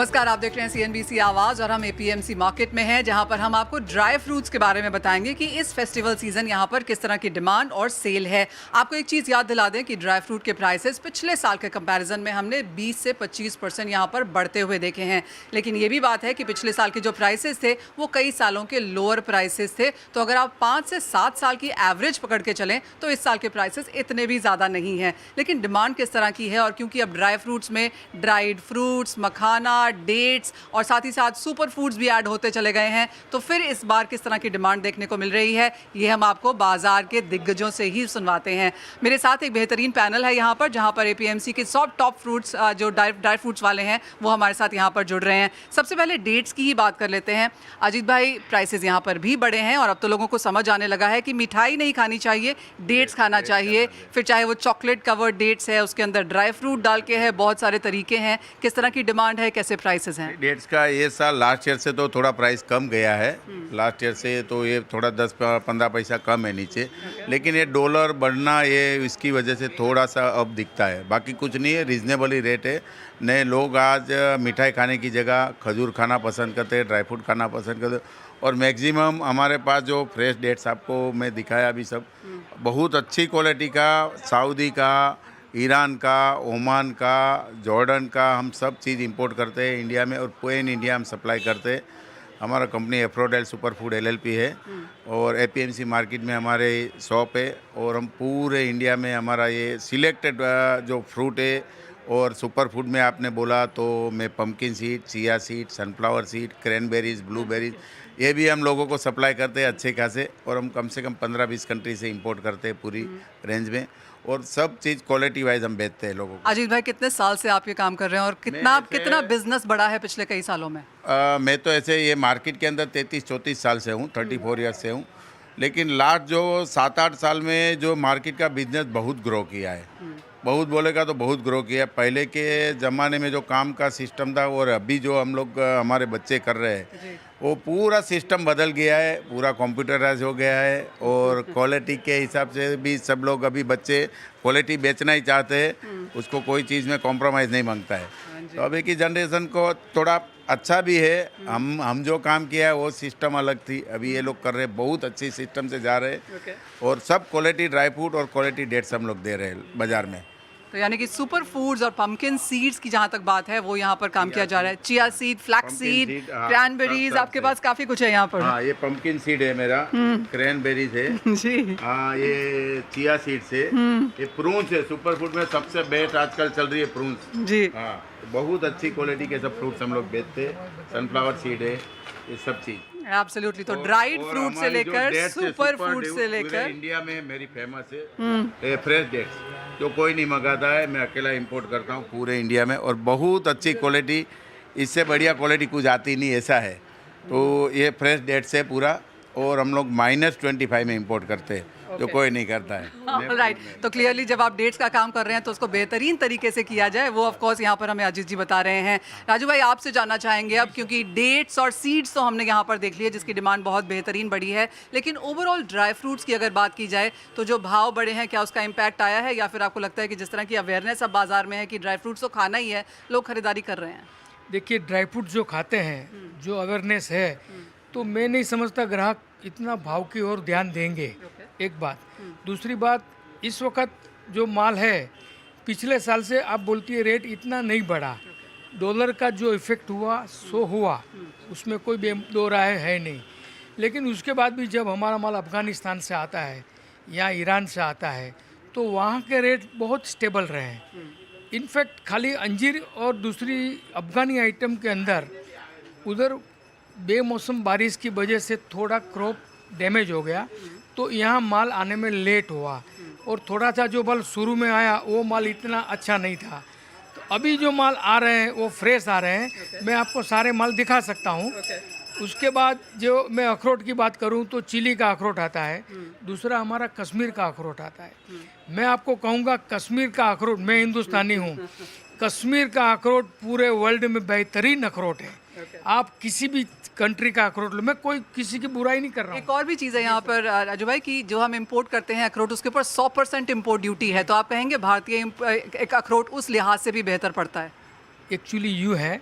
नमस्कार, आप देख रहे हैं सीएनबीसी आवाज़ और हम एपीएमसी मार्केट में हैं, जहां पर हम आपको ड्राई फ्रूट्स के बारे में बताएंगे कि इस फेस्टिवल सीजन यहां पर किस तरह की डिमांड और सेल है। आपको एक चीज़ याद दिला दें कि ड्राई फ्रूट के प्राइसेस पिछले साल के कंपैरिजन में हमने 20 से 25% यहां पर बढ़ते हुए देखे हैं। लेकिन ये भी बात है कि पिछले साल के जो प्राइसेस थे वो कई सालों के लोअर प्राइसेस थे। तो अगर आप 5 से 7 साल की एवरेज पकड़ के चलें तो इस साल के प्राइसेस इतने भी ज़्यादा नहीं हैं। लेकिन डिमांड किस तरह की है, और क्योंकि अब ड्राई फ्रूट्स में ड्राइड फ्रूट्स, मखाना, डेट्स और साथ ही साथ सुपर फूड्स भी ऐड होते चले गए हैं, तो फिर इस बार किस तरह की डिमांड देखने को मिल रही है ये हम आपको बाजार के दिग्गजों से ही सुनवाते हैं। मेरे साथ एक बेहतरीन पैनल है यहाँ पर, जहाँ पर एपीएमसी के सब टॉप फ्रूट्स जो ड्राई फ्रूट्स वाले हैं वो हमारे साथ यहाँ पर जुड़ रहे हैं। सबसे पहले डेट्स की ही बात कर लेते हैं। अजीत भाई, प्राइसेस यहाँ पर भी बढ़े हैं और अब तो लोगों को समझ आने लगा है कि मिठाई नहीं खानी चाहिए, डेट्स खाना चाहिए। फिर चाहे वो चॉकलेट कवर्ड डेट्स है, उसके अंदर ड्राई फ्रूट डाल के है, बहुत सारे तरीके हैं। किस तरह की डिमांड है, कैसे प्राइसेस हैं? डेट्स का ये साल लास्ट ईयर से तो थोड़ा प्राइस कम गया है। लास्ट ईयर से तो ये थोड़ा 10-15 पैसा कम है नीचे, लेकिन ये डॉलर बढ़ना ये इसकी वजह से थोड़ा सा अब दिखता है, बाकी कुछ नहीं है, रीजनेबल ही रेट है। नए लोग आज मिठाई खाने की जगह खजूर खाना पसंद करते हैं, ड्राई फ्रूट खाना पसंद करते हैं। और मैक्सिमम हमारे पास जो फ्रेश डेट्स आपको मैं दिखाया अभी सब बहुत अच्छी क्वालिटी का, सऊदी का, ईरान का, ओमान का, जॉर्डन का, हम सब चीज़ इंपोर्ट करते हैं इंडिया में और पूरे इंडिया हम सप्लाई करते हैं। हमारा कंपनी एफ्रोडेल सुपर फूड एलएलपी है और एपीएमसी मार्केट में हमारे शॉप है और हम पूरे इंडिया में हमारा ये सिलेक्टेड जो फ्रूट है। और सुपर फूड में आपने बोला तो मैं pumpkin seed, chia seed, sunflower seed, cranberries, blueberries ये भी हम लोगों को सप्लाई करते हैं अच्छे खासे। और हम कम से कम 15-20 कंट्री से इंपोर्ट करते हैं पूरी रेंज में, और सब चीज़ क्वालिटी वाइज हम बेचते हैं लोगों को। अजीत भाई, कितने साल से आप ये काम कर रहे हैं और कितना बिजनेस बढ़ा है पिछले कई सालों में? मैं तो ऐसे ये मार्केट के अंदर 33-34 साल से हूँ, 34 ईयर्स से हूँ। लेकिन लास्ट जो 7-8 साल में जो मार्केट का बिजनेस बहुत ग्रो किया है, बहुत बोलेगा तो बहुत ग्रो किया है। पहले के ज़माने में जो काम का सिस्टम था और अभी जो हम लोग हमारे बच्चे कर रहे हैं वो पूरा सिस्टम बदल गया है, पूरा कंप्यूटराइज हो गया है। और क्वालिटी के हिसाब से भी सब लोग अभी बच्चे क्वालिटी बेचना ही चाहते हैं, उसको कोई चीज़ में कॉम्प्रोमाइज़ नहीं मांगता है। तो अभी की जनरेशन को थोड़ा अच्छा भी है। हम जो काम किया है वो सिस्टम अलग थी, अभी ये लोग कर रहे हैं, बहुत अच्छी सिस्टम से जा रहे हैं। और सब क्वालिटी ड्राई फ्रूट और क्वालिटी डेट्स हम लोग दे रहे हैं बाज़ार में। तो यानी कि सुपर फूड्स और पम्पकिन सीड्स की जहाँ तक बात है वो यहाँ पर काम किया जा रहा है। Chia seed, flax seed, cranberries, आपके पास काफी कुछ है यहाँ पर। हाँ, ये पम्पकिन सीड है मेरा, क्रैनबेरीज है जी। हाँ, ये चिया सीड्स है, ये प्रून्स है। सुपर फूड में सबसे बेस्ट आजकल चल रही है प्रून्स जी। हाँ, बहुत अच्छी क्वालिटी के सब फ्रूट्स हम लोग बेचते हैं। सनफ्लावर सीड है, ये सब चीज़ एब्सोल्युटली। तो ड्राइड फ्रूट से लेकर सुपर फूड से लेकर इंडिया में मेरी फेमस है फ्रेश डेट्स, जो कोई नहीं मंगाता है, मैं अकेला इंपोर्ट करता हूँ पूरे इंडिया में। और बहुत अच्छी क्वालिटी, इससे बढ़िया क्वालिटी कुछ आती नहीं, ऐसा है। तो ये फ्रेश डेट्स है पूरा, और हम लोग -25 में इंपोर्ट करते हैं, जो कोई नहीं करता है। राइट। तो क्लियरली जब आप डेट्स का काम कर रहे हैं तो उसको बेहतरीन तरीके से किया जाए, वो ऑफ कोर्स यहाँ पर हमें अजीत जी बता रहे हैं। राजू भाई, आपसे जानना चाहेंगे अब, क्योंकि डेट्स और सीड्स तो हमने यहाँ पर देख लिया जिसकी डिमांड बहुत बेहतरीन बढ़ी है, लेकिन ओवरऑल ड्राई फ्रूट्स की अगर बात की जाए तो जो भाव बढ़े हैं, क्या उसका इम्पैक्ट आया है, या फिर आपको लगता है कि जिस तरह की अवेयरनेस अब बाजार में है कि ड्राई फ्रूट्स तो खाना ही है, लोग खरीदारी कर रहे हैं? देखिए, ड्राई फ्रूट जो खाते हैं, जो अवेयरनेस है, तो मैं नहीं समझता ग्राहक इतना भाव की ओर ध्यान देंगे, एक बात। दूसरी बात, इस वक्त जो माल है पिछले साल से आप बोलती है रेट इतना नहीं बढ़ा। डॉलर का जो इफ़ेक्ट हुआ सो हुआ, उसमें कोई दो राय है नहीं। लेकिन उसके बाद भी जब हमारा माल अफ़गानिस्तान से आता है या ईरान से आता है तो वहाँ के रेट बहुत स्टेबल रहे हैं। इनफैक्ट खाली अंजीर और दूसरी अफ़गानी आइटम के अंदर उधर बेमौसम बारिश की वजह से थोड़ा क्रॉप डैमेज हो गया, तो यहाँ माल आने में लेट हुआ। और थोड़ा सा जो माल शुरू में आया वो माल इतना अच्छा नहीं था। तो अभी जो माल आ रहे हैं वो फ्रेश आ रहे हैं। मैं आपको सारे माल दिखा सकता हूँ। उसके बाद जो मैं अखरोट की बात करूँ तो चिली का अखरोट आता है, दूसरा हमारा कश्मीर का अखरोट आता है। मैं आपको कहूँगा कश्मीर का अखरोट, मैं हिंदुस्तानी हूँ, कश्मीर का अखरोट पूरे वर्ल्ड में बेहतरीन अखरोट है। आप किसी भी कंट्री का अखरोट लो, मैं कोई किसी की बुराई नहीं कर रहा हूँ। एक और भी चीज़ है यहाँ पर राजू भाई कि जो हम इंपोर्ट करते हैं अखरोट, उसके ऊपर 100% इंपोर्ट ड्यूटी है, तो आप कहेंगे भारतीय एक अखरोट उस लिहाज से भी बेहतर पड़ता है? एक्चुअली यूँ है,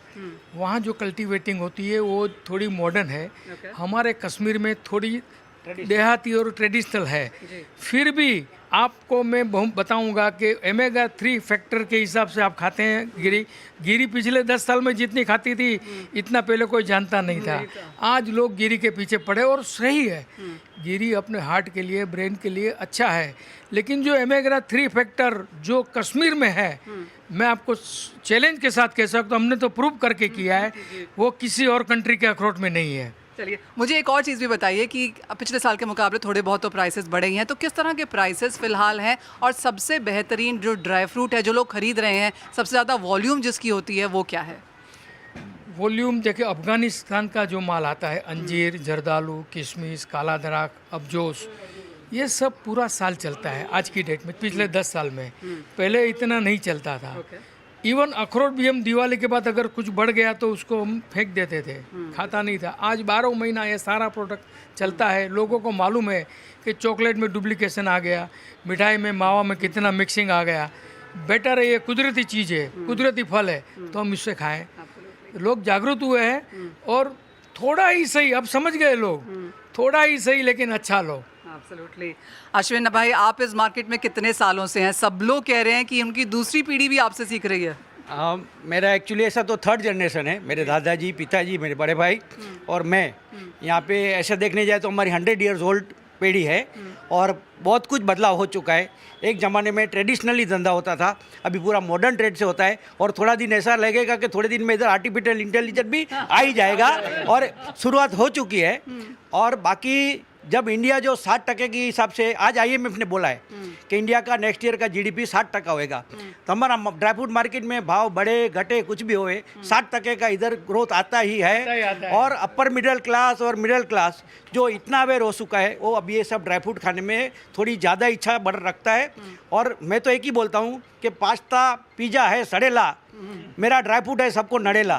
वहाँ जो कल्टीवेटिंग होती है वो थोड़ी मॉडर्न है, हमारे कश्मीर में थोड़ी देहाती और ट्रेडिशनल है। फिर भी आपको मैं बताऊंगा कि ओमेगा 3 फैक्टर के हिसाब से आप खाते हैं गिरी पिछले 10 साल में जितनी खाती थी इतना पहले कोई जानता नहीं था। आज लोग गिरी के पीछे पड़े और सही है, गिरी अपने हार्ट के लिए ब्रेन के लिए अच्छा है, लेकिन जो ओमेगा 3 फैक्टर जो कश्मीर में है, मैं आपको चैलेंज के साथ कह सकता हूँ, हमने तो प्रूव करके किया है, वो किसी और कंट्री के अखरोट में नहीं है। चलिए मुझे एक और चीज़ भी बताइए कि पिछले साल के मुकाबले थोड़े बहुत तो प्राइसेस बढ़े ही हैं, तो किस तरह के प्राइसेस फिलहाल हैं और सबसे बेहतरीन जो ड्राई फ्रूट है जो लोग खरीद रहे हैं, सबसे ज़्यादा वॉल्यूम जिसकी होती है वो क्या है? वॉल्यूम देखिए, अफ़गानिस्तान का जो माल आता है, अंजीर, जर्दालू, किशमिश, काला दराक, अबजोश, ये सब पूरा साल चलता है आज की डेट में। पिछले 10 साल में पहले इतना नहीं चलता था। इवन अखरोट भी हम दिवाली के बाद अगर कुछ बढ़ गया तो उसको हम फेंक देते थे, खाता नहीं था। आज 12 महीना ये सारा प्रोडक्ट चलता है। लोगों को मालूम है कि चॉकलेट में डुप्लीकेशन आ गया, मिठाई में मावा में कितना मिक्सिंग आ गया। बेटर है, ये कुदरती चीज़ है, कुदरती फल है, तो हम इससे खाएं। लोग जागरूक हुए हैं और थोड़ा ही सही, अब समझ गए लोग, थोड़ा ही सही लेकिन अच्छा लो। एब्सोल्युटली। अश्विन भाई, आप इस मार्केट में कितने सालों से हैं? सब लोग कह रहे हैं कि उनकी दूसरी पीढ़ी भी आपसे सीख रही है। मेरा एक्चुअली ऐसा तो 3rd जनरेशन है, मेरे दादाजी, पिताजी, मेरे बड़े भाई और मैं। यहाँ पे ऐसे देखने जाए तो हमारी 100 ईयर्स ओल्ड पीढ़ी है और बहुत कुछ बदलाव हो चुका है। एक ज़माने में ट्रेडिशनली धंधा होता था, अभी पूरा मॉडर्न ट्रेड से होता है और थोड़ा दिन ऐसा लगेगा कि थोड़े दिन में इधर आर्टिफिशियल इंटेलिजेंस भी आ ही जाएगा और शुरुआत हो चुकी है। और बाकी जब इंडिया जो 60% के हिसाब से, आज IMF ने बोला है कि इंडिया का नेक्स्ट ईयर का GDP 60% होएगा, तो हमारा ड्राई फ्रूट मार्केट में भाव बढ़े घटे कुछ भी होए 60% का इधर ग्रोथ आता ही है। और अपर मिडिल क्लास और मिडिल क्लास जो इतना अवेयर हो चुका है, वो अब ये सब ड्राई फ्रूट खाने में थोड़ी ज़्यादा इच्छा बढ़ रखता है। और मैं तो एक ही बोलता हूँ कि पास्ता पिज़्ज़ा है सड़ेला, मेरा ड्राई फ्रूट है सबको नड़ेला।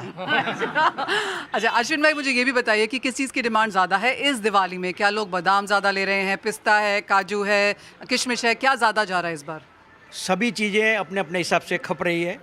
अच्छा अश्विन भाई, मुझे ये भी बताइए कि किस चीज़ की डिमांड ज़्यादा है इस दिवाली में? क्या लोग बादाम ज़्यादा ले रहे हैं, पिस्ता है, काजू है, किशमिश है, क्या ज़्यादा जा रहा है इस बार? सभी चीज़ें अपने अपने हिसाब से खप रही है,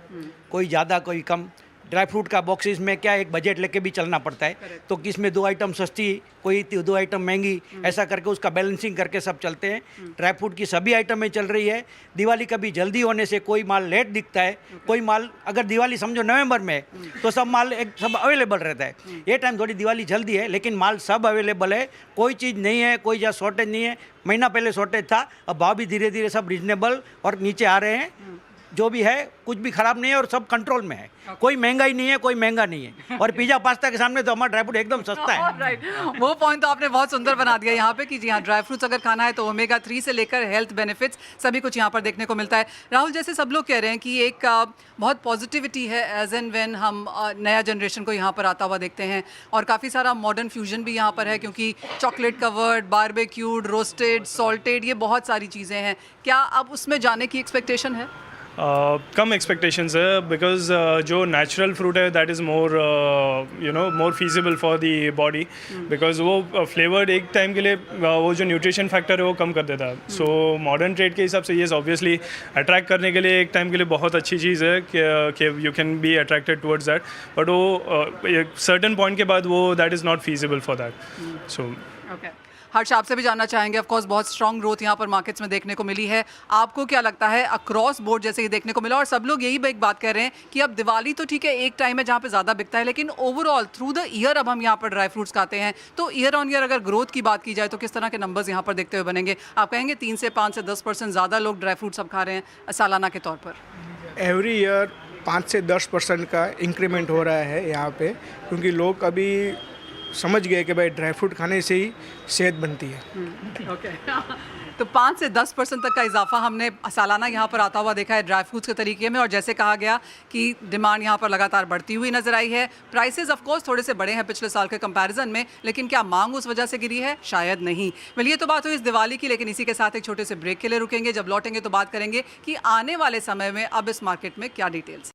कोई ज़्यादा कोई कम। ड्राई फ्रूट का बॉक्सेस में क्या एक बजट लेके भी चलना पड़ता है, तो किस में 2 आइटम सस्ती, कोई 2 आइटम महंगी, ऐसा करके उसका बैलेंसिंग करके सब चलते हैं। ड्राई फ्रूट की सभी आइटमें चल रही है। दिवाली कभी जल्दी होने से कोई माल लेट दिखता है, कोई माल अगर दिवाली समझो नवंबर में तो सब माल सब अवेलेबल रहता है। ये टाइम थोड़ी दिवाली जल्दी है लेकिन माल सब अवेलेबल है, कोई चीज़ नहीं है, कोई जहाँ शॉर्टेज नहीं है। महीना पहले शॉर्टेज था, अब भाव भी धीरे धीरे सब रीजनेबल और नीचे आ रहे हैं। जो भी है कुछ भी खराब नहीं है और सब कंट्रोल में है, कोई महंगाई नहीं है, कोई महंगा नहीं है। और पिज़्ज़ा पास्ता के सामने तो हमारा ड्राई फ्रूट एकदम सस्ता है। राइट, वो पॉइंट तो आपने बहुत सुंदर बना दिया यहाँ पे कि जी हाँ, ड्राई फ्रूट्स अगर खाना है तो ओमेगा 3 से लेकर हेल्थ बेनिफिट्स सभी कुछ यहाँ पर देखने को मिलता है। राहुल, जैसे सब लोग कह रहे हैं कि एक बहुत पॉजिटिविटी है एज एंड व्हेन हम नया जनरेशन को यहाँ पर आता हुआ देखते हैं और काफ़ी सारा मॉडर्न फ्यूजन भी यहाँ पर है, क्योंकि चॉकलेट कवर्ड, बारबेक्यूड, रोस्टेड, सॉल्टेड, ये बहुत सारी चीज़ें हैं। क्या अब उसमें जाने की एक्सपेक्टेशन है? कम एक्सपेक्टेशंस है, बिकॉज जो नेचुरल फ्रूट है that is more more feasible for the body, because वो फ्लेवर्ड एक टाइम के लिए वो जो न्यूट्रिशन फैक्टर है वो कम कर देता है। सो मॉडर्न ट्रेड के हिसाब से ये ऑब्वियसली अट्रैक्ट करने के लिए एक टाइम के लिए बहुत अच्छी चीज़ है कि you can be attracted towards that, but वो एक सर्टन पॉइंट के बाद वो that is not feasible for that. So okay, Harsh, आपसे भी जानना चाहेंगे। ऑफ कोर्स बहुत स्ट्रॉन्ग ग्रोथ यहाँ पर मार्केट्स में देखने को मिली है, आपको क्या लगता है अक्रॉस बोर्ड जैसे ही देखने को मिला? और सब लोग यही एक बात कह रहे हैं कि अब दिवाली तो ठीक है, एक टाइम है जहाँ पे ज़्यादा बिकता है, लेकिन ओवरऑल थ्रू द ईयर अब हम यहाँ पर ड्राई फ्रूट्स खाते हैं, तो ईयर ऑन ईयर अगर ग्रोथ की बात की जाए तो किस तरह के नंबर्स यहाँ पर देखते हुए बनेंगे? आप कहेंगे 3 से 5 से 10% ज़्यादा लोग ड्राई फ्रूट्स अब खा रहे हैं सालाना के तौर पर? एवरी ईयर 5 से 10% का इंक्रीमेंट हो रहा है यहाँ पे, क्योंकि लोग अभी समझ गए कि भाई ड्राई फ्रूट खाने से ही सेहत बनती है। ओके तो 5 से 10% तक का इजाफा हमने सालाना यहाँ पर आता हुआ देखा है ड्राई फ्रूट्स के तरीके में। और जैसे कहा गया कि डिमांड यहाँ पर लगातार बढ़ती हुई नजर आई है। प्राइसेस ऑफ कोर्स थोड़े से बड़े हैं पिछले साल के कंपैरिजन में, लेकिन क्या मांग उस वजह से गिरी है? शायद नहीं। वेल, ये तो बात हुई इस दिवाली की, लेकिन इसी के साथ एक छोटे से ब्रेक के लिए रुकेंगे। जब लौटेंगे तो बात करेंगे कि आने वाले समय में अब इस मार्केट में क्या डिटेल्स।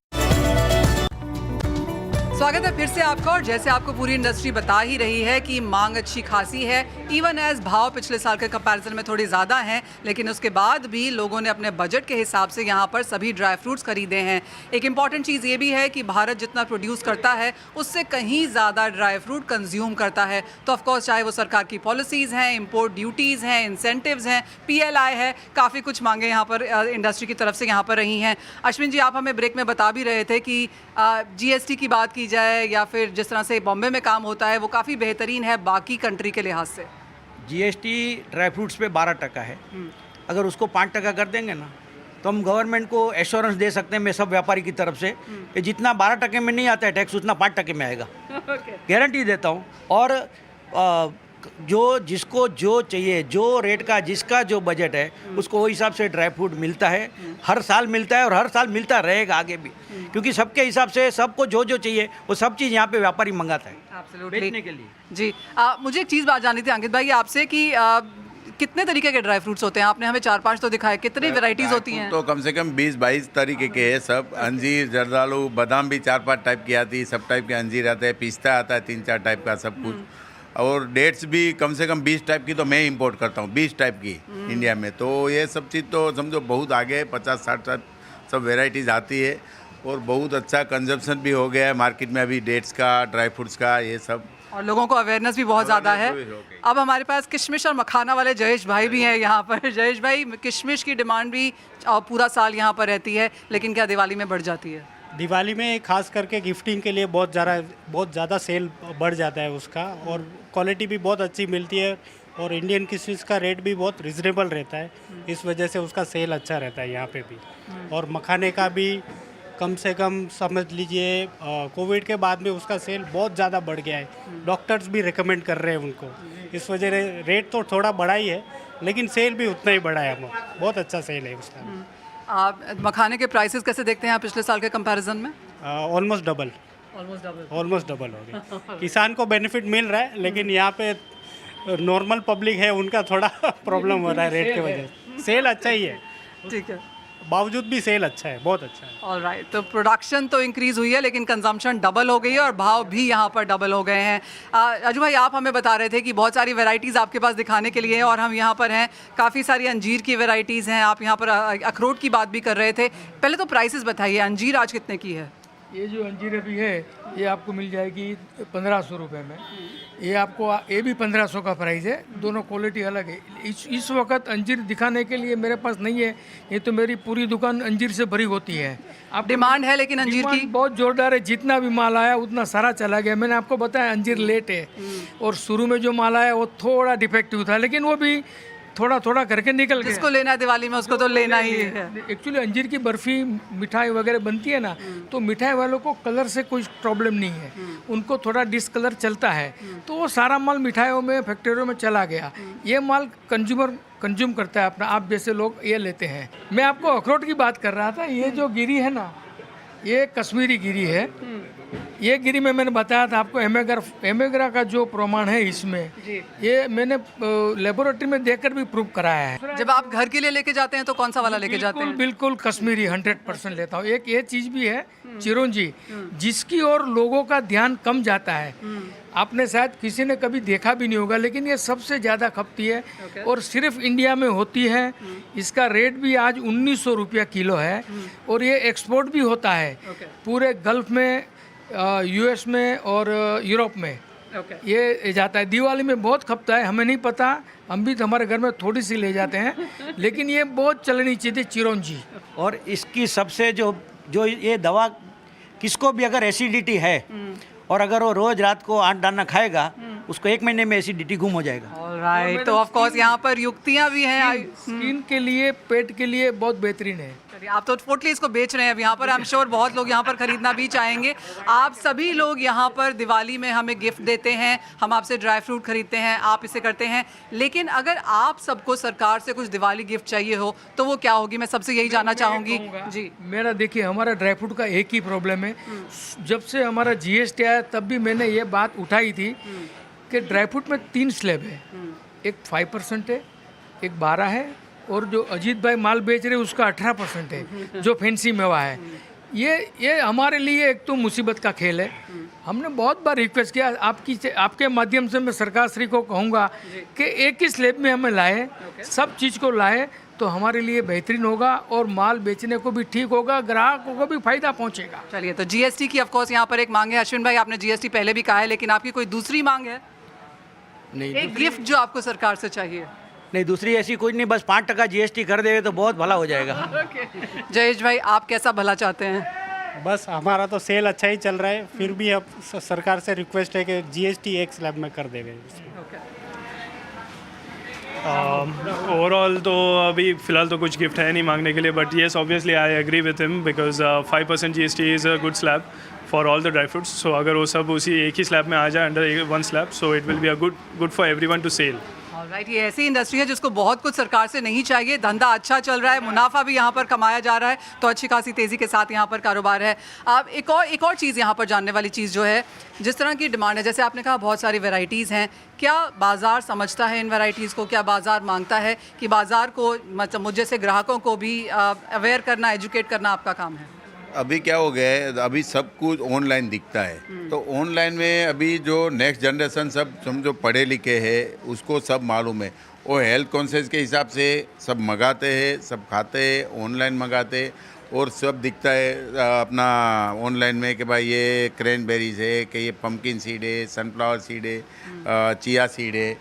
स्वागत है फिर से आपका। और जैसे आपको पूरी इंडस्ट्री बता ही रही है कि मांग अच्छी खासी है, इवन एज भाव पिछले साल के कंपैरिजन में थोड़ी ज़्यादा हैं, लेकिन उसके बाद भी लोगों ने अपने बजट के हिसाब से यहाँ पर सभी ड्राई फ्रूट्स खरीदे हैं। एक इम्पॉर्टेंट चीज़ ये भी है कि भारत जितना प्रोड्यूस करता है उससे कहीं ज़्यादा ड्राई फ्रूट कंज्यूम करता है। तो ऑफकोर्स चाहे वो सरकार की पॉलिसीज़ हैं, इम्पोर्ट ड्यूटीज़ हैं, इंसेंटिव्स हैं, PLI है, काफ़ी कुछ मांगे यहाँ पर इंडस्ट्री की तरफ से यहाँ पर रही हैं। अश्विन जी, आप हमें ब्रेक में बता भी रहे थे कि GST की बात की जाए या फिर जिस तरह से बॉम्बे में काम होता है वो काफ़ी बेहतरीन है बाकी कंट्री के लिहाज से। GST ड्राई फ्रूट्स पे 12% है। अगर उसको 5% कर देंगे ना तो हम गवर्नमेंट को एश्योरेंस दे सकते हैं, मैं सब व्यापारी की तरफ से, कि जितना 12% में नहीं आता है टैक्स उतना 5% में आएगा। गारंटी देता हूँ। और जो जिसको जो चाहिए, जो रेट का जिसका जो बजट है उसको वो हिसाब से ड्राई फ्रूट मिलता है, हर साल मिलता है और हर साल मिलता रहेगा आगे भी, क्योंकि सबके हिसाब से सबको जो जो चाहिए वो सब चीज़ यहाँ पे व्यापारी मंगाता है बेचने के लिए। जी मुझे एक चीज़ बात जाननी थी अंकित भाई आपसे कि कितने तरीके के ड्राई फ्रूट्स होते हैं? आपने हमें 4-5 तो दिखाए, कितनी वैरायटीज होती हैं? तो कम से कम 20-22 तरीके के हैं सब। अंजीर, जर्दालू, बादाम भी 4-5 टाइप की आती है, सब टाइप के अंजीर आते हैं, पिस्ता आता है 3-4 टाइप का, सब कुछ। और डेट्स भी कम से कम 20 टाइप की तो मैं इंपोर्ट करता हूँ, 20 टाइप की इंडिया में। तो ये सब चीज़ तो समझो बहुत आगे है, 50-60 सब वेराइटीज़ आती है और बहुत अच्छा कंजप्शन भी हो गया है मार्केट में अभी डेट्स का, ड्राई फ्रूट्स का, ये सब। और लोगों को अवेयरनेस भी बहुत ज़्यादा है। अब हमारे पास किशमिश और मखाना वाले जयेश भाई भी हैं यहाँ पर। जयेश भाई, किशमिश की डिमांड भी पूरा साल यहाँ पर रहती है, लेकिन क्या दिवाली में बढ़ जाती है? दिवाली में खास करके गिफ्टिंग के लिए बहुत ज़्यादा सेल बढ़ जाता है उसका, और क्वालिटी भी बहुत अच्छी मिलती है, और इंडियन किशमिश का रेट भी बहुत रिजनेबल रहता है, इस वजह से उसका सेल अच्छा रहता है यहाँ पे भी। और मखाने का भी कम से कम समझ लीजिए कोविड के बाद में उसका सेल बहुत ज़्यादा बढ़ गया है, डॉक्टर्स भी रिकमेंड कर रहे हैं उनको, इस वजह से रेट तो थोड़ा बढ़ा ही है लेकिन सेल भी उतना ही बढ़ा है, बहुत अच्छा सेल है उसका। आप मखाने के प्राइसेस कैसे देखते हैं आप पिछले साल के कंपैरिजन में? ऑलमोस्ट डबल हो गया। किसान को बेनिफिट मिल रहा है, लेकिन यहाँ पे नॉर्मल पब्लिक है उनका थोड़ा प्रॉब्लम हो रहा है रेट की वजह से। सेल अच्छा ही है, ठीक है, बावजूद भी सेल अच्छा है, बहुत अच्छा है। ऑलराइट, तो प्रोडक्शन तो इंक्रीज़ हुई है लेकिन कंजम्पशन डबल हो गई है और भाव भी यहाँ पर डबल हो गए हैं। अजू भाई, आप हमें बता रहे थे कि बहुत सारी वैरायटीज़ आपके पास दिखाने के लिए हैं और हम यहाँ पर हैं, काफ़ी सारी अंजीर की वैरायटीज़ हैं, आप यहाँ पर अखरोट की बात भी कर रहे थे। पहले तो प्राइसेस बताइए, अंजीर आज कितने की है? ये जो अंजीर अभी है ये आपको मिल जाएगी 1500 रुपये में। ये आपको ये भी 1500 का प्राइस है, दोनों क्वालिटी अलग है। इस वक्त अंजीर दिखाने के लिए मेरे पास नहीं है, ये तो मेरी पूरी दुकान अंजीर से भरी होती है। आप डिमांड है लेकिन अंजीर की बहुत जोरदार है, जितना भी माल आया उतना सारा चला गया। मैंने आपको बताया अंजीर लेट है और शुरू में जो माल आया वो थोड़ा डिफेक्टिव था, लेकिन वो भी थोड़ा थोड़ा करके निकल गया। जिसको लेना है दिवाली में उसको तो लेना ही है। एक्चुअली अंजीर की बर्फ़ी मिठाई वगैरह बनती है ना, तो मिठाई वालों को कलर से कोई प्रॉब्लम नहीं है, उनको थोड़ा डिसकलर चलता है, तो वो सारा माल मिठाइयों में फैक्ट्रियों में चला गया। ये माल कंज्यूम करता है अपना, आप जैसे लोग ये लेते हैं। मैं आपको अखरोट की बात कर रहा था, ये जो गिरी है ना, ये कश्मीरी गिरी है। ये गिरी में मैंने बताया था आपको एमेग्रा का जो प्रमाण है इसमें, ये मैंने लेबोरेटरी में देखकर भी प्रूव कराया है। जब आप घर के लिए लेके जाते हैं तो कौन सा वाला लेके जाते हैं? बिल्कुल कश्मीरी 100% लेता हूँ। एक ये चीज़ भी है चिरौंजी, जिसकी और लोगों का ध्यान कम जाता है। आपने शायद किसी ने कभी देखा भी नहीं होगा, लेकिन ये सबसे ज़्यादा खपती है और सिर्फ इंडिया में होती है। इसका रेट भी आज 1900 रुपया किलो है और ये एक्सपोर्ट भी होता है पूरे गल्फ में, US में और यूरोप में ये जाता है। दिवाली में बहुत खपता है, हमें नहीं पता, हम भी हमारे घर में थोड़ी सी ले जाते हैं, लेकिन ये बहुत चलनी चाहिए चिरौंजी। और इसकी सबसे जो ये दवा, किसको भी अगर एसिडिटी है और अगर वो रोज रात को 8 दाना खाएगा, उसको 1 महीने में एसिडिटी गुम हो जाएगा। ऑलराइट, तो ऑफ कोर्स यहाँ पर युक्तियाँ भी हैं। स्किन के लिए, पेट के लिए बहुत बेहतरीन है। आप तो टोटली इसको बेच रहे हैं अब यहाँ पर, आई एम श्योर बहुत लोग यहाँ पर खरीदना भी चाहेंगे। आप सभी लोग यहाँ पर दिवाली में हमें गिफ्ट देते हैं, हम आपसे ड्राई फ्रूट खरीदते हैं, आप इसे करते हैं, लेकिन अगर आप सबको सरकार से कुछ दिवाली गिफ्ट चाहिए हो तो वो क्या होगी? मैं सबसे यही जानना चाहूँगी जी। मेरा देखिए, हमारा ड्राई फ्रूट का एक ही प्रॉब्लम है, जब से हमारा GST आया तब भी मैंने ये बात उठाई थी कि ड्राई फ्रूट में 3 स्लैब है, एक 5% है, एक 12 है, और जो अजीत भाई माल बेच रहे उसका 18% है, जो फैंसी मेवा है। ये हमारे लिए एक तो मुसीबत का खेल है। हमने बहुत बार रिक्वेस्ट किया, आपके माध्यम से मैं सरकार श्री को कहूँगा कि एक ही स्लैब में हमें लाए, सब चीज़ को लाए तो हमारे लिए बेहतरीन होगा और माल बेचने को भी ठीक होगा, ग्राहकों को भी फायदा पहुंचेगा। चलिए, तो जीएसटी की ऑफ कोर्स यहाँ पर एक मांग है। अश्विन भाई, आपने जीएसटी पहले भी कहा है, लेकिन आपकी कोई दूसरी मांग है? नहीं, एक गिफ्ट जो आपको सरकार से चाहिए? नहीं, दूसरी ऐसी कुछ नहीं, बस 5% GST कर देवे तो बहुत भला हो जाएगा। जयेश भाई, आप कैसा भला चाहते हैं? बस हमारा तो सेल अच्छा ही चल रहा है, फिर भी अब सरकार से रिक्वेस्ट है कि जीएसटी एक स्लैब में कर देवे। ओवरऑल तो अभी फ़िलहाल तो कुछ गिफ्ट है नहीं मांगने के लिए, but yes obviously I agree with him because 5% GST is a good slab for all the dry fruits. So अगर वो सब उसी एक ही स्लैब में आ जाए under one slab, so it will be a good for everyone to sell. Alright, ये ऐसी इंडस्ट्री है जिसको बहुत कुछ सरकार से नहीं चाहिए, धंधा अच्छा चल रहा है, मुनाफा भी यहाँ पर कमाया जा रहा है, तो अच्छी खासी तेज़ी के साथ यहाँ पर कारोबार है। आप एक और चीज़ यहाँ पर जानने वाली चीज़ जो है, जिस तरह की डिमांड है, जैसे आपने कहा बहुत सारी वैरायटीज़ हैं, क्या बाज़ार समझता है इन वैरायटीज़ को? क्या बाज़ार मांगता है कि बाज़ार को, मतलब मुझ जैसे ग्राहकों को भी अवेयर करना, एजुकेट करना आपका काम है? अभी क्या हो गया है, अभी सब कुछ ऑनलाइन दिखता है, तो ऑनलाइन में अभी जो नेक्स्ट जनरेशन सब समझो पढ़े लिखे हैं, उसको सब मालूम है, वो हेल्थ कॉन्शियस के हिसाब से सब मंगाते हैं, सब खाते हैं, ऑनलाइन मंगाते हैं, और सब दिखता है अपना ऑनलाइन में कि भाई ये क्रैनबेरीज है, कि ये पम्पकिन सीड है, सनफ्लावर सीड है, चिया सीड है,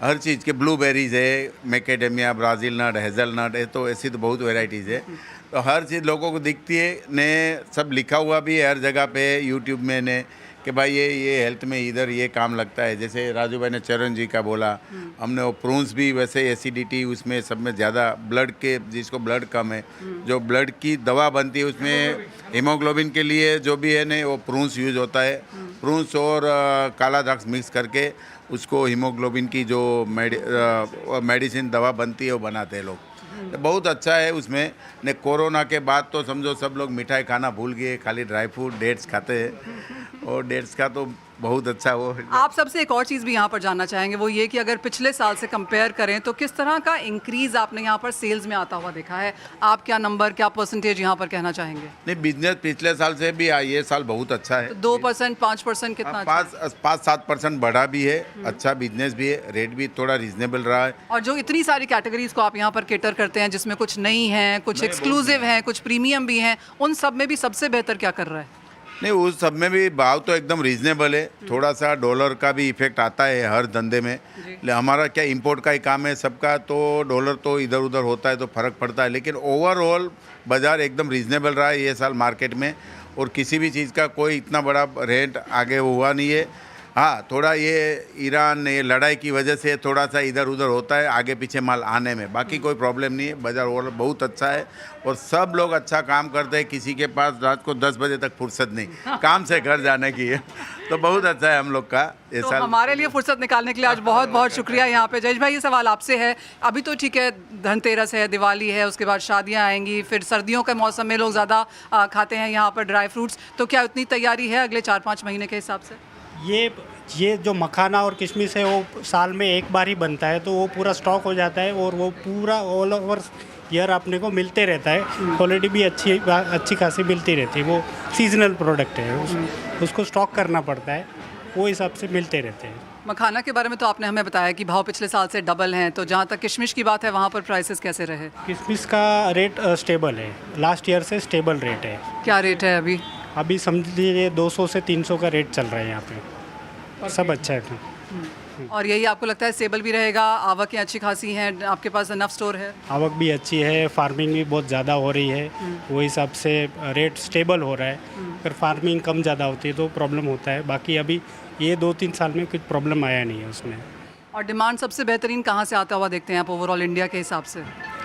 हर चीज़ के ब्लूबेरीज है, मैकेडेमिया, ब्राज़ील नट, हेज़लनट है, तो ऐसी तो बहुत वेराइटीज़ है। तो हर चीज़ लोगों को दिखती है ने, सब लिखा हुआ भी है हर जगह पे यूट्यूब में ने कि भाई ये हेल्थ में इधर ये काम लगता है। जैसे राजू भाई ने चरण जी का बोला, हमने वो प्रून्स भी वैसे एसिडिटी उसमें सब में ज़्यादा ब्लड के, जिसको ब्लड कम है, जो ब्लड की दवा बनती है उसमें हीमोग्लोबिन के लिए जो भी है ने वो प्रून्स यूज़ होता है। प्रून्स और काला द्राक्ष मिक्स करके उसको हीमोग्लोबिन की जो मेडिसिन दवा बनती है वो बनाते हैं लोग, तो बहुत अच्छा है उसमें ने। कोरोना के बाद तो समझो सब लोग मिठाई खाना भूल गए, खाली ड्राई फ्रूट डेट्स खाते हैं, और डेट्स का तो बहुत अच्छा वो। आप सबसे एक और चीज़ भी यहाँ पर जानना चाहेंगे, वो ये कि अगर पिछले साल से कंपेयर करें तो किस तरह का इंक्रीज़ आपने यहाँ पर सेल्स में आता हुआ देखा है? आप क्या नंबर, क्या परसेंटेज यहाँ पर कहना चाहेंगे? नहीं, बिजनेस पिछले साल से भी ये साल बहुत अच्छा है। 2%, 5% कितना? 5-7% बढ़ा भी है, अच्छा बिजनेस भी है, रेट भी थोड़ा रीजनेबल रहा है। और जो इतनी सारी कैटेगरीज को आप यहाँ पर केटर करते हैं, जिसमें कुछ नई हैं, कुछ एक्सक्लूसिव हैं, कुछ प्रीमियम भी हैं, उन सब में भी सबसे बेहतर क्या कर रहा है? नहीं, उस सब में भी भाव तो एकदम रीजनेबल है। थोड़ा सा डॉलर का भी इफेक्ट आता है हर धंधे में, हमारा क्या इंपोर्ट का ही काम है सबका, तो डॉलर तो इधर उधर होता है तो फ़र्क पड़ता है, लेकिन ओवरऑल बाज़ार एकदम रीजनेबल रहा है ये साल मार्केट में, और किसी भी चीज़ का कोई इतना बड़ा रेट आगे हुआ नहीं है। हाँ, थोड़ा ये ईरान ये लड़ाई की वजह से थोड़ा सा इधर उधर होता है आगे पीछे माल आने में, बाकी कोई प्रॉब्लम नहीं है। बाज़ार और बहुत अच्छा है और सब लोग अच्छा काम करते हैं, किसी के पास रात को 10 बजे तक फुर्सत नहीं काम से घर जाने की है, तो बहुत अच्छा है हम लोग का ये तो साल। हमारे लिए फुर्सत निकालने के लिए आज बहुत बहुत शुक्रिया यहाँ पे। जयेश भाई, ये सवाल आपसे है, अभी तो ठीक है धनतेरस है, दिवाली है, उसके बाद शादियाँ आएंगी, फिर सर्दियों के मौसम में लोग ज़्यादा खाते हैं यहाँ पर ड्राई फ्रूट्स, तो क्या उतनी तैयारी है अगले 4-5 महीने के हिसाब से? ये जो मखाना और किशमिश है वो साल में एक बार ही बनता है, तो वो पूरा स्टॉक हो जाता है और वो पूरा ऑल ओवर ईयर अपने को मिलते रहता है। क्वालिटी भी अच्छी खासी मिलती रहती है, वो सीजनल प्रोडक्ट है, उसको स्टॉक करना पड़ता है, वो हिसाब से मिलते रहते हैं। मखाना के बारे में तो आपने हमें बताया कि भाव पिछले साल से डबल हैं, तो जहाँ तक किशमिश की बात है वहाँ पर प्राइसेस कैसे रहे? किशमिश का रेट स्टेबल है, लास्ट ईयर से स्टेबल रेट है। क्या रेट है अभी? अभी समझ लीजिए 200 से 300 का रेट चल रहा है यहाँ पे, सब अच्छा है। और यही आपको लगता है स्टेबल भी रहेगा? आवकें अच्छी खासी हैं, आपके पास इनफ स्टोर है? आवक भी अच्छी है, फार्मिंग भी बहुत ज़्यादा हो रही है, वो हिसाब से रेट स्टेबल हो रहा है। अगर फार्मिंग कम ज़्यादा होती है तो प्रॉब्लम होता है, बाकी अभी ये 2-3 साल में कुछ प्रॉब्लम आया नहीं है उसमें। और डिमांड सबसे बेहतरीन कहाँ से आता हुआ देखते हैं आप ओवरऑल इंडिया के हिसाब से?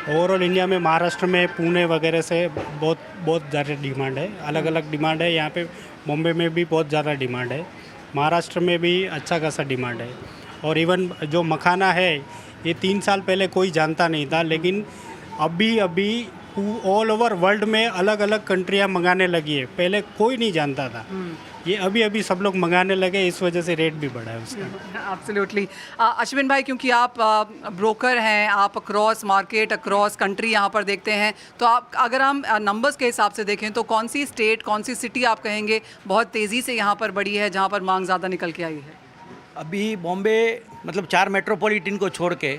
ओवरऑल इंडिया में महाराष्ट्र में पुणे वगैरह से बहुत ज़्यादा डिमांड है, अलग अलग डिमांड है। यहाँ पे बॉम्बे में भी बहुत ज़्यादा डिमांड है, महाराष्ट्र में भी अच्छा खासा डिमांड है। और इवन जो मखाना है ये 3 साल पहले कोई जानता नहीं था, लेकिन अभी ऑल ओवर वर्ल्ड में अलग अलग कंट्रियाँ मंगाने लगी है, पहले कोई नहीं जानता था। ये अभी अभी सब लोग मंगाने लगे, इस वजह से रेट भी बढ़ा है उसका। एब्सोल्युटली। अश्विन भाई, क्योंकि आप ब्रोकर हैं, आप अक्रॉस मार्केट अक्रॉस कंट्री यहाँ पर देखते हैं, तो आप अगर हम नंबर्स के हिसाब से देखें तो कौन सी स्टेट, कौन सी सिटी आप कहेंगे बहुत तेज़ी से यहाँ पर बढ़ी है, जहाँ पर मांग ज़्यादा निकल के आई है? अभी बॉम्बे मतलब 4 मेट्रोपॉलिटन को छोड़ के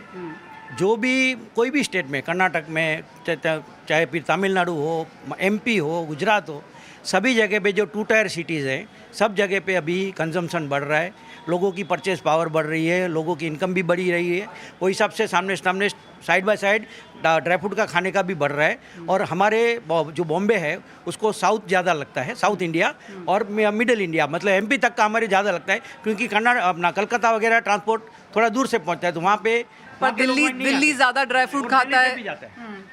जो भी कोई भी स्टेट में, कर्नाटक में चाहे फिर तमिलनाडु हो, एमपी हो, गुजरात हो, सभी जगह पे जो 2 टायर सिटीज़ हैं, सब जगह पे अभी कंजम्पशन बढ़ रहा है, लोगों की परचेस पावर बढ़ रही है, लोगों की इनकम भी बढ़ी रही है। वो हिसाब से सामने सामने side by side dry fruit का खाने का भी बढ़ रहा है। और हमारे जो बॉम्बे है उसको साउथ ज़्यादा लगता है, साउथ इंडिया और मिडिल इंडिया, मतलब एमपी तक का हमारे ज़्यादा लगता है, क्योंकि कर्नाटक अपना कलकत्ता वगैरह ट्रांसपोर्ट थोड़ा दूर से पहुँचता है, तो वहाँ पे पर दिल्ली ज़्यादा ड्राई फ्रूट खाता है,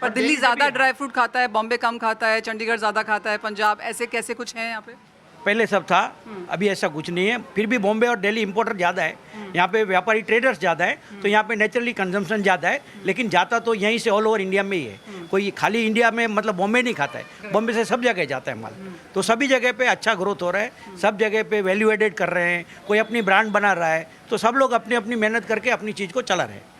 पर दिल्ली ज़्यादा ड्राई फ्रूट खाता है, बॉम्बे कम खाता है, चंडीगढ़ ज़्यादा खाता है, पंजाब, ऐसे कैसे कुछ हैं यहाँ पे? पहले सब था, अभी ऐसा कुछ नहीं है। फिर भी बॉम्बे और दिल्ली इंपोर्टर ज़्यादा है, यहाँ पे व्यापारी ट्रेडर्स ज़्यादा है, तो यहाँ पे नेचुरली कंजम्पशन ज़्यादा है, लेकिन जाता तो यहीं से ऑल ओवर इंडिया में ही है। कोई खाली इंडिया में मतलब बॉम्बे नहीं खाता है, बॉम्बे से सब जगह जाता है माल। तो सभी जगह पे अच्छा ग्रोथ हो रहा है, सब जगह पे वैल्यू एडेड कर रहे हैं, कोई अपनी ब्रांड बना रहा है, तो सब लोग अपनी अपनी मेहनत करके अपनी चीज़ को चला रहे हैं।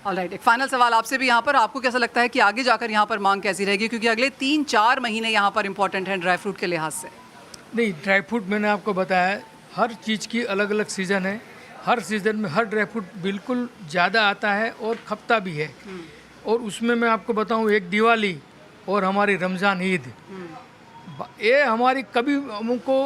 ऑलराइट, एक फाइनल सवाल आपसे भी यहाँ पर, आपको कैसा लगता है कि आगे जाकर यहाँ पर मांग कैसी रहेगी, क्योंकि अगले 3-4 महीने यहाँ पर इंपॉर्टेंट हैं ड्राई फ्रूट के लिहाज से? नहीं, ड्राई फ्रूट मैंने आपको बताया हर चीज़ की अलग अलग सीज़न है, हर सीज़न में हर ड्राई फ्रूट बिल्कुल ज़्यादा आता है और खपता भी है। और उसमें मैं आपको बताऊं, एक दिवाली और हमारी रमज़ान ईद, ये हमारी कभी हमको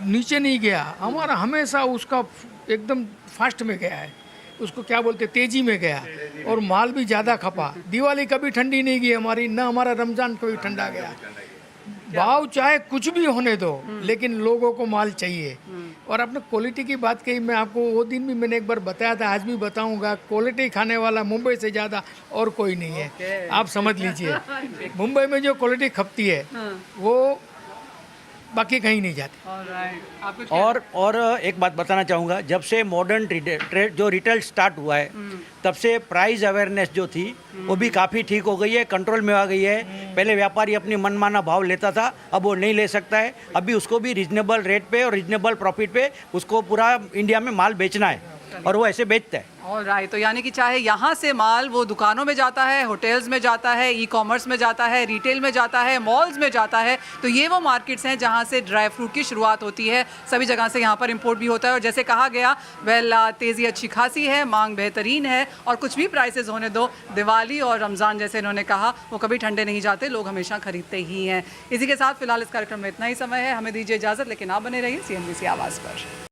नीचे नहीं गया, हमारा हमेशा उसका एकदम फास्ट में गया है, उसको क्या बोलते तेज़ी में गया, और माल भी ज़्यादा खपा। दिवाली कभी ठंडी नहीं गई हमारी, ना हमारा रमज़ान कभी ठंडा गया। भाव चाहे कुछ भी होने दो, लेकिन लोगों को माल चाहिए। और आपने क्वालिटी की बात कही, मैं आपको वो दिन भी मैंने एक बार बताया था, आज भी बताऊंगा, क्वालिटी खाने वाला मुंबई से ज़्यादा और कोई नहीं है। आप समझ लीजिए, मुंबई में जो क्वालिटी खपती है वो बाकी कहीं नहीं जाती। और एक बात बताना चाहूँगा, जब से मॉडर्न जो रिटेल स्टार्ट हुआ है, तब से प्राइस अवेयरनेस जो थी वो भी काफ़ी ठीक हो गई है, कंट्रोल में आ गई है। पहले व्यापारी अपनी मनमाना भाव लेता था, अब वो नहीं ले सकता है। अभी उसको भी रीजनेबल रेट पे और रीजनेबल प्रॉफिट पे उसको पूरा इंडिया में माल बेचना है, और वो ऐसे बेचता है। ऑलराइट, तो यानी कि चाहे यहाँ से माल वो दुकानों में जाता है, होटल्स में जाता है, ई कॉमर्स में जाता है, रिटेल में जाता है, मॉल्स में जाता है, तो ये वो मार्केट्स हैं जहाँ से ड्राई फ्रूट की शुरुआत होती है। सभी जगह से यहाँ पर इंपोर्ट भी होता है, और जैसे कहा गया, तेज़ी अच्छी खासी है, मांग बेहतरीन है, और कुछ भी प्राइसेस होने दो, दिवाली और रमज़ान जैसे इन्होंने कहा, वो कभी ठंडे नहीं जाते, लोग हमेशा खरीदते ही हैं। इसी के साथ फिलहाल इस कार्यक्रम में इतना ही समय है, हमें दीजिए इजाज़त, लेकिन आप बने रहिए CNBC आवाज़ पर।